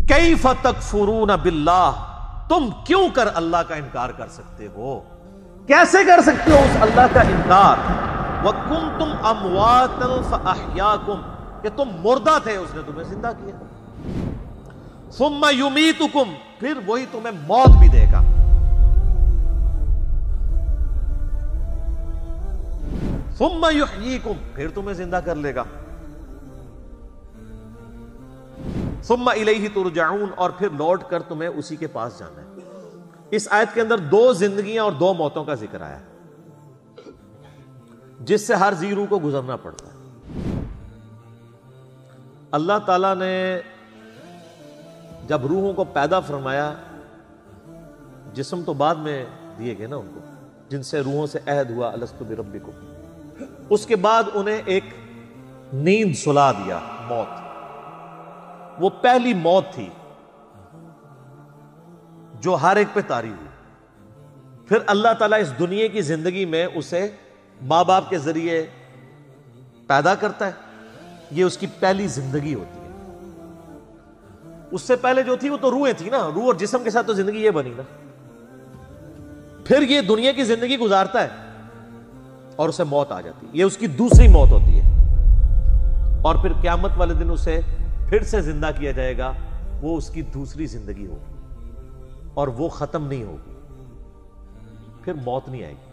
कैफ तकफुरून बिल्लाह, तुम क्यों कर अल्लाह का इनकार कर सकते हो, कैसे कर सकते हो उस अल्लाह का इनकार। वकुंतुम अमवातन फअहयाकुम, कि तुम मुर्दा थे उसने तुम्हें जिंदा किया। सुम्मा युमीतुकुम, फिर वही तुम्हें मौत भी देगा। सुम्मा युहयीकुम, फिर तुम्हें जिंदा कर लेगा। सुम्मा इलैहि तुरजाऊन, और फिर लौट कर तुम्हें उसी के पास जाना है। इस आयत के अंदर दो जिंदगियां और दो मौतों का जिक्र आया है, जिससे हर जी रूह को गुजरना पड़ता है। अल्लाह ताला ने जब रूहों को पैदा फरमाया, जिस्म तो बाद में दिए गए ना उनको, जिनसे रूहों से अहद हुआ अलस्तु बिरब्बिकुम, उसके बाद उन्हें एक नींद सुला दिया, मौत। वो पहली मौत थी जो हर एक पे तारी हुई। फिर अल्लाह ताला इस दुनिया की जिंदगी में उसे माँ बाप के जरिए पैदा करता है, ये उसकी पहली जिंदगी होती है। उससे पहले जो थी वो तो रूहें थी ना, रूह और जिस्म के साथ तो जिंदगी ये बनी ना। फिर ये दुनिया की जिंदगी गुजारता है और उसे मौत आ जाती है, ये उसकी दूसरी मौत होती है। और फिर क़यामत वाले दिन उसे फिर से जिंदा किया जाएगा, वो उसकी दूसरी जिंदगी होगी और वो खत्म नहीं होगी, फिर मौत नहीं आएगी।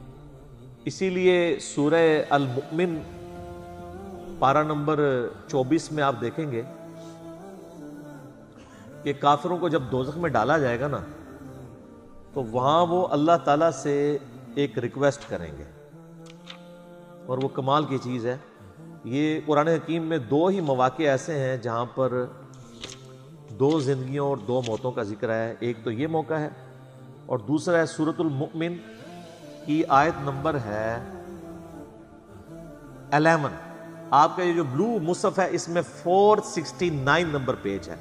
इसीलिए सूरह अल मुमिन पारा नंबर 24 में आप देखेंगे कि काफिरों को जब दोज़ख में डाला जाएगा ना, तो वहां वो अल्लाह ताला से एक रिक्वेस्ट करेंगे, और वो कमाल की चीज है। ये कुरान हकीम में दो ही मौके ऐसे हैं जहां पर दो जिंदगियों और दो मौतों का जिक्र है। एक तो ये मौका है और दूसरा है सूरतुल मुमिन की आयत नंबर है 11। आपका ये जो ब्लू मुसहफ है इसमें 469 नंबर पेज है।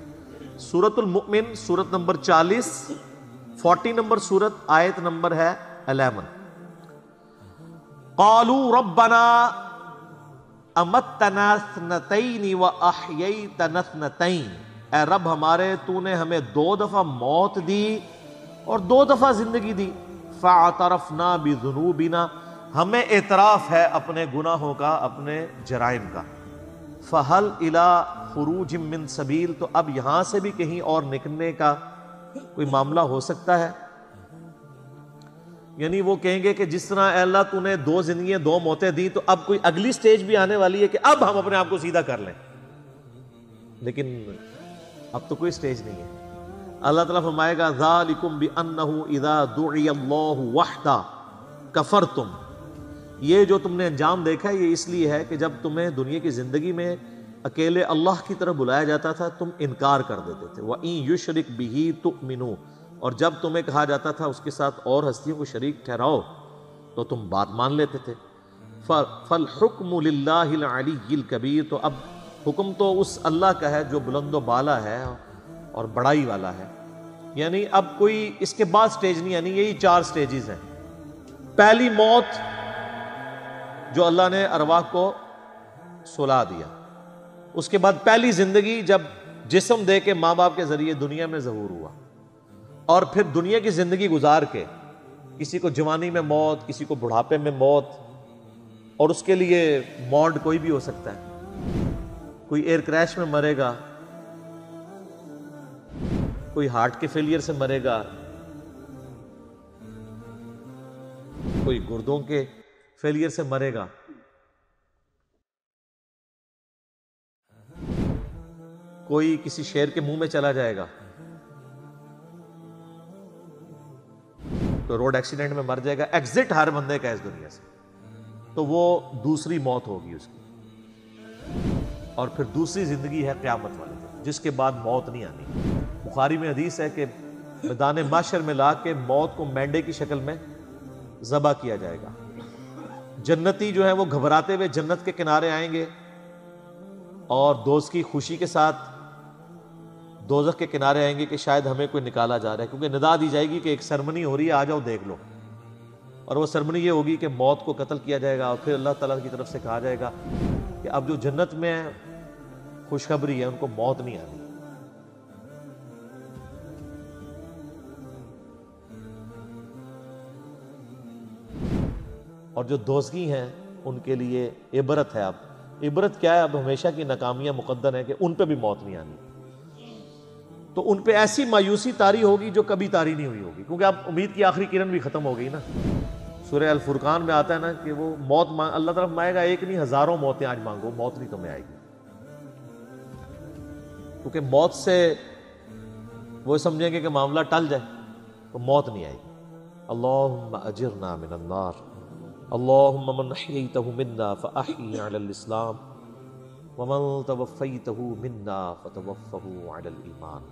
सूरतुल मुमिन सूरत नंबर 40, 40 नंबर सूरत, आयत नंबर है 11। क़ालू रब्बना अमत्तना स्नतैन व अह्यैतना स्नतैन, ऐ रब हमारे तूने हमें 2 दफा मौत दी और 2 दफा जिंदगी दी। फ़अतरफ़ना बिज़ुनूबिना, हमें एतराफ है अपने गुनाहों का, अपने जराइम का। फ़हल इला खुरूज मिन सबील, तो अब यहां से भी कहीं और निकलने का कोई मामला हो सकता है। यानी वो कहेंगे कि जिस तरह अल्लाह तूने 2 जिंदगियां 2 मौतें दी, तो अब कोई अगली स्टेज भी आने वाली है कि अब हम अपने आप को सीधा कर लें। लेकिन अब तो कोई स्टेज नहीं है। अल्लाह ताला फरमाएगा ज़ालिकुम बिअन्नहु इज़ा दुइयल्लाहु वहदा कफरतुम, ये जो तुमने अंजाम देखा है ये इसलिए है कि जब तुम्हें दुनिया की जिंदगी में अकेले अल्लाह की तरफ बुलाया जाता था तुम इनकार कर देते थे। व इन युशरिक बिही तुमिनु, और जब तुम्हें कहा जाता था उसके साथ और हस्तियों को शरीक ठहराओ तो तुम बात मान लेते थे। फल हुक्मु लिल्लाहिल अलिय्यिल कबीर, तो अब हुक्म तो उस अल्लाह का है जो बुलंदो बाला है और बड़ाई वाला है। यानी अब कोई इसके बाद स्टेज नहीं, यानी यही 4 स्टेजेस हैं। पहली मौत जो अल्लाह ने अरवाह को सुला दिया, उसके बाद पहली जिंदगी जब जिस्म दे के माँ बाप के जरिए दुनिया में ज़हूर हुआ, और फिर दुनिया की जिंदगी गुजार के किसी को जवानी में मौत, किसी को बुढ़ापे में मौत, और उसके लिए मौत कोई भी हो सकता है। कोई एयर क्रैश में मरेगा, कोई हार्ट के फेलियर से मरेगा, कोई गुर्दों के फेलियर से मरेगा, कोई किसी शेर के मुंह में चला जाएगा, तो रोड एक्सीडेंट में मर जाएगा। एग्जिट हर बंदे का इस दुनिया से, तो वो दूसरी मौत होगी उसकी। और फिर दूसरी जिंदगी है क़यामत वाले दिन, जिसके बाद मौत नहीं आनी। बुखारी में हदीस है कि मैदान माशर में ला के मौत को मेंढे की शक्ल में ज़बह किया जाएगा। जन्नती जो है वो घबराते हुए जन्नत के किनारे आएंगे और दोस्त की खुशी के साथ दोज़ख के किनारे आएंगे कि शायद हमें कोई निकाला जा रहा है, क्योंकि निदा दी जाएगी कि एक सेरेमनी हो रही है, आ जाओ देख लो। और वो सेरेमनी ये होगी कि मौत को कत्ल किया जाएगा, और फिर अल्लाह ताला की तरफ से कहा जाएगा कि अब जो जन्नत में खुशखबरी है उनको मौत नहीं आनी। اور جو دوزگی ہیں ان کے لیے عبرت ہے. اب عبرت کیا ہے؟ اب ہمیشہ کی ناکامیاں مقدر ہیں کہ ان پہ بھی موت نہیں آنی. تو ان پہ ایسی مایوسی طاری ہوگی جو کبھی طاری نہیں ہوئی ہوگی، کیونکہ اب امید کی آخری کرن بھی ختم ہو گئی نا. سورہ الفرقان میں آتا ہے نا کہ وہ موت اللہ طرف مانگے گا، ایک نہیں ہزاروں موتیں آج مانگو، موت نہیں تمہیں آئے گی. کیونکہ موت سے وہ سمجھیں گے کہ معاملہ ٹل جائے، تو موت نہیں آئے گی. اللہم اجرنا من النار، اللہم من احییتہ منا فاحیی علی الاسلام ومن توفیتہ منا فتوفہ علی الایمان.